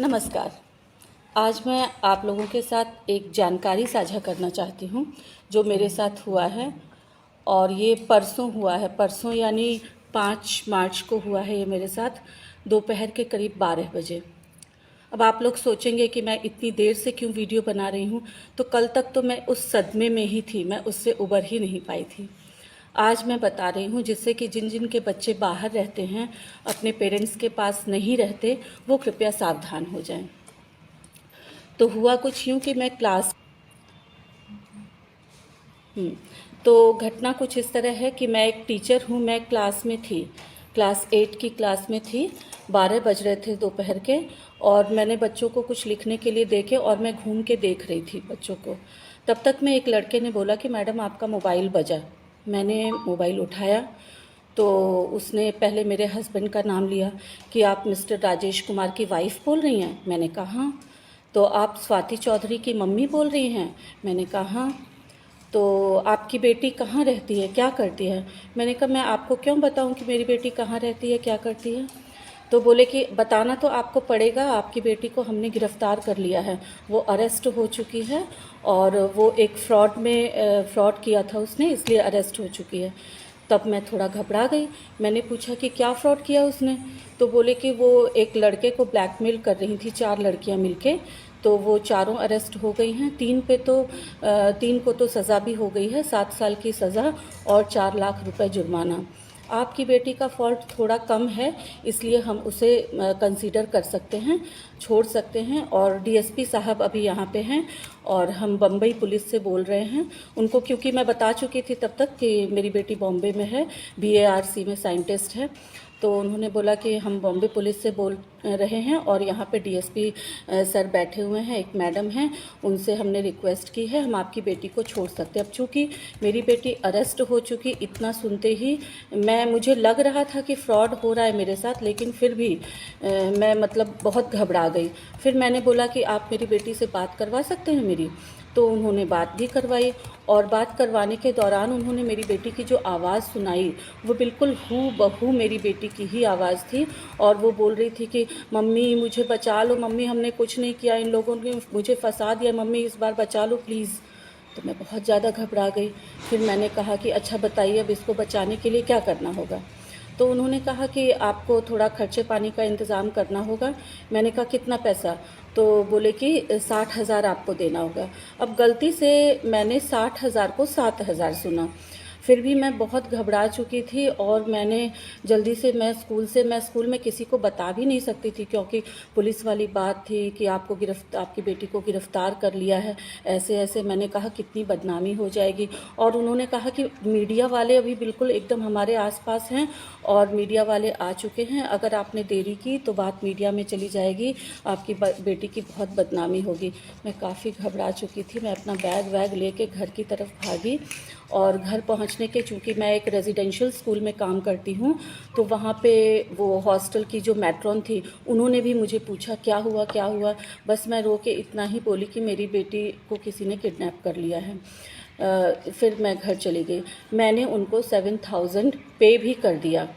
नमस्कार। आज मैं आप लोगों के साथ एक जानकारी साझा करना चाहती हूँ जो मेरे साथ हुआ है। और ये परसों हुआ है, परसों यानी 5 मार्च को हुआ है ये मेरे साथ, दोपहर के करीब 12 बजे। अब आप लोग सोचेंगे कि मैं इतनी देर से क्यों वीडियो बना रही हूँ, तो कल तक तो मैं उस सदमे में ही थी, मैं उससे उबर ही नहीं पाई थी। आज मैं बता रही हूँ जिससे कि जिन जिन के बच्चे बाहर रहते हैं, अपने पेरेंट्स के पास नहीं रहते, वो कृपया सावधान हो जाएं। तो हुआ कुछ यूँ कि मैं क्लास तो घटना कुछ इस तरह है कि मैं एक टीचर हूँ, मैं क्लास में थी, क्लास 8 की क्लास में थी। 12 बज रहे थे दोपहर के, और मैंने बच्चों को कुछ लिखने के लिए देखे और मैं घूम के देख रही थी बच्चों को। तब तक में एक लड़के ने बोला कि मैडम आपका मोबाइल बजा। मैंने मोबाइल उठाया तो उसने पहले मेरे हस्बैंड का नाम लिया कि आप मिस्टर राजेश कुमार की वाइफ बोल रही हैं। मैंने कहा हाँ। तो आप स्वाति चौधरी की मम्मी बोल रही हैं। मैंने कहा हाँ। तो आपकी बेटी कहाँ रहती है, क्या करती है। मैंने कहा मैं आपको क्यों बताऊं कि मेरी बेटी कहाँ रहती है, क्या करती है। तो बोले कि बताना तो आपको पड़ेगा, आपकी बेटी को हमने गिरफ़्तार कर लिया है, वो अरेस्ट हो चुकी है, और वो एक फ्रॉड किया था उसने, इसलिए अरेस्ट हो चुकी है। तब मैं थोड़ा घबरा गई। मैंने पूछा कि क्या फ्रॉड किया उसने। तो बोले कि वो एक लड़के को ब्लैकमेल कर रही थी, 4 लड़कियां मिलके। तो वो चारों अरेस्ट हो गई हैं। 3 को तो सज़ा भी हो गई है, 7 साल की सज़ा और 4 लाख रुपए जुर्माना। आपकी बेटी का फॉल्ट थोड़ा कम है, इसलिए हम उसे कंसीडर कर सकते हैं, छोड़ सकते हैं। और डीएसपी साहब अभी यहाँ पे हैं और हम बम्बई पुलिस से बोल रहे हैं उनको, क्योंकि मैं बता चुकी थी तब तक कि मेरी बेटी बॉम्बे में है, BARC में साइंटिस्ट है। तो उन्होंने बोला कि हम बॉम्बे पुलिस से बोल रहे हैं और यहाँ पे डीएसपी सर बैठे हुए हैं, एक मैडम हैं, उनसे हमने रिक्वेस्ट की है, हम आपकी बेटी को छोड़ सकते हैं। अब चूँकि मेरी बेटी अरेस्ट हो चुकी, इतना सुनते ही मुझे लग रहा था कि फ्रॉड हो रहा है मेरे साथ, लेकिन फिर भी मैं मतलब बहुत घबरा गई। फिर मैंने बोला कि आप मेरी बेटी से बात करवा सकते हैं मेरी। तो उन्होंने बात भी करवाई, और बात करवाने के दौरान उन्होंने मेरी बेटी की जो आवाज़ सुनाई, वो बिल्कुल हूबहू मेरी बेटी की ही आवाज़ थी। और वो बोल रही थी कि मम्मी मुझे बचा लो, मम्मी हमने कुछ नहीं किया, इन लोगों ने मुझे फंसा दिया, मम्मी इस बार बचा लो प्लीज़। तो मैं बहुत ज़्यादा घबरा गई। फिर मैंने कहा कि अच्छा बताइए अब इसको बचाने के लिए क्या करना होगा। तो उन्होंने कहा कि आपको थोड़ा खर्चे पानी का इंतज़ाम करना होगा। मैंने कहा कितना पैसा। तो बोले कि 60,000 आपको देना होगा। अब गलती से मैंने 60,000 को 7,000 सुना। फिर भी मैं बहुत घबरा चुकी थी, और मैंने जल्दी से मैं स्कूल में किसी को बता भी नहीं सकती थी, क्योंकि पुलिस वाली बात थी कि आपकी बेटी को गिरफ्तार कर लिया है, ऐसे ऐसे। मैंने कहा कितनी बदनामी हो जाएगी। और उन्होंने कहा कि मीडिया वाले अभी बिल्कुल एकदम हमारे आसपास हैं, और मीडिया वाले आ चुके हैं, अगर आपने देरी की तो बात मीडिया में चली जाएगी, आपकी बेटी की बहुत बदनामी होगी। मैं काफ़ी घबरा चुकी थी। मैं अपना बैग वैग लेके घर की तरफ भागी, और घर पहुंचने के, चूँकि मैं एक रेजिडेंशियल स्कूल में काम करती हूँ, तो वहाँ पे वो हॉस्टल की जो मैट्रॉन थी, उन्होंने भी मुझे पूछा क्या हुआ क्या हुआ। बस मैं रो के इतना ही बोली कि मेरी बेटी को किसी ने किडनैप कर लिया है। फिर मैं घर चली गई। मैंने उनको 7,000 पे भी कर दिया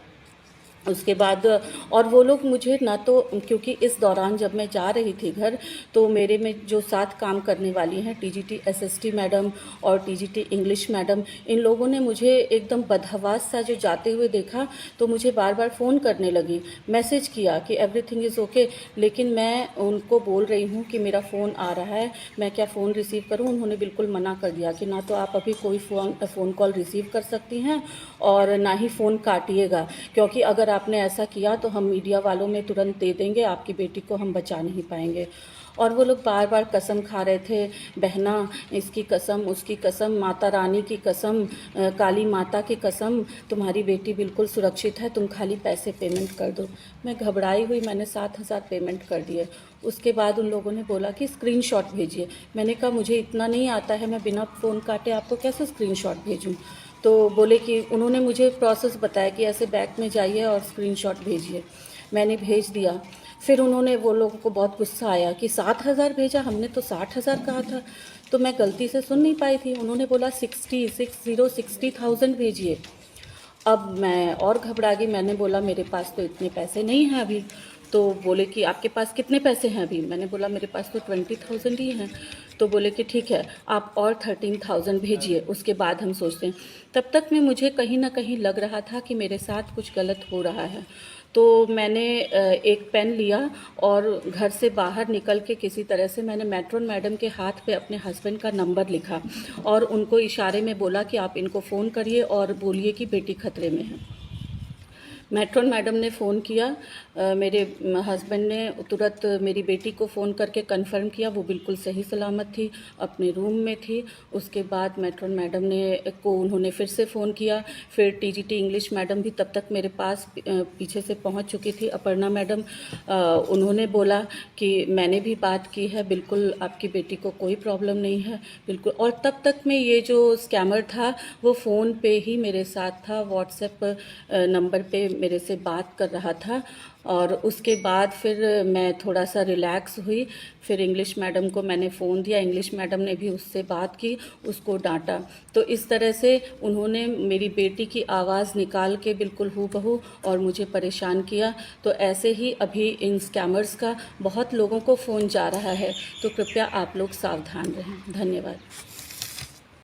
उसके बाद। और वो लोग मुझे ना तो, क्योंकि इस दौरान जब मैं जा रही थी घर, तो मेरे में जो साथ काम करने वाली हैं, टीजीटी एसएसटी मैडम और टीजीटी इंग्लिश मैडम, इन लोगों ने मुझे एकदम बदहवास सा जो जाते हुए देखा, तो मुझे बार बार फ़ोन करने लगी, मैसेज किया कि एवरीथिंग इज़ ओके। लेकिन मैं उनको बोल रही हूँ कि मेरा फ़ोन आ रहा है, मैं क्या फ़ोन रिसीव करूँ। उन्होंने बिल्कुल मना कर दिया कि ना तो आप अभी कोई फ़ोन कॉल रिसीव कर सकती हैं, और ना ही फ़ोन काटिएगा, क्योंकि अगर आपने ऐसा किया तो हम मीडिया वालों में तुरंत दे देंगे, आपकी बेटी को हम बचा नहीं पाएंगे। और वो लोग बार बार कसम खा रहे थे, बहना इसकी कसम, उसकी कसम, माता रानी की कसम, काली माता की कसम, तुम्हारी बेटी बिल्कुल सुरक्षित है, तुम खाली पैसे पेमेंट कर दो। मैं घबराई हुई, मैंने 7,000 पेमेंट कर दिए। उसके बाद उन लोगों ने बोला कि स्क्रीनशॉट भेजिए। मैंने कहा मुझे इतना नहीं आता है, मैं बिना फ़ोन काटे आपको कैसे स्क्रीनशॉट भेजूं। तो बोले कि उन्होंने मुझे प्रोसेस बताया कि ऐसे बैग में जाइए और स्क्रीनशॉट भेजिए। मैंने भेज दिया। फिर उन्होंने, वो लोगों को बहुत गुस्सा आया कि 7,000 भेजा, हमने तो 60,000 कहा था। तो मैं गलती से सुन नहीं पाई थी। उन्होंने बोला 60,000 भेजिए। अब मैं और घबरा गई। मैंने बोला मेरे पास तो इतने पैसे नहीं हैं अभी। तो बोले कि आपके पास कितने पैसे हैं अभी। मैंने बोला मेरे पास तो 20,000 ही हैं। तो बोले कि ठीक है, आप और 13,000 भेजिए, उसके बाद हम सोचते हैं। तब तक में मुझे कहीं ना कहीं लग रहा था कि मेरे साथ कुछ गलत हो रहा है। तो मैंने एक पेन लिया और घर से बाहर निकल के किसी तरह से मैंने मैट्रॉन मैडम के हाथ पे अपने हस्बैंड का नंबर लिखा और उनको इशारे में बोला कि आप इनको फ़ोन करिए और बोलिए कि बेटी खतरे में है। मैट्रॉन मैडम ने फ़ोन किया, मेरे हस्बैंड ने तुरंत मेरी बेटी को फ़ोन करके कंफर्म किया, वो बिल्कुल सही सलामत थी, अपने रूम में थी। उसके बाद मैट्रॉन मैडम उन्होंने फिर से फ़ोन किया। फिर टीजीटी इंग्लिश मैडम भी तब तक मेरे पास पीछे से पहुंच चुकी थी, अपर्णा मैडम। उन्होंने बोला कि मैंने भी बात की है, बिल्कुल आपकी बेटी को कोई प्रॉब्लम नहीं है, बिल्कुल। और तब तक में ये जो स्कैमर था वो फ़ोन पे ही मेरे साथ था, व्हाट्सएप नंबर पे मेरे से बात कर रहा था। और उसके बाद फिर मैं थोड़ा सा रिलैक्स हुई। फिर इंग्लिश मैडम को मैंने फ़ोन दिया, इंग्लिश मैडम ने भी उससे बात की, उसको डांटा। तो इस तरह से उन्होंने मेरी बेटी की आवाज़ निकाल के बिल्कुल हूबहू और मुझे परेशान किया। तो ऐसे ही अभी इन स्कैमर्स का बहुत लोगों को फ़ोन जा रहा है, तो कृपया आप लोग सावधान रहें। धन्यवाद।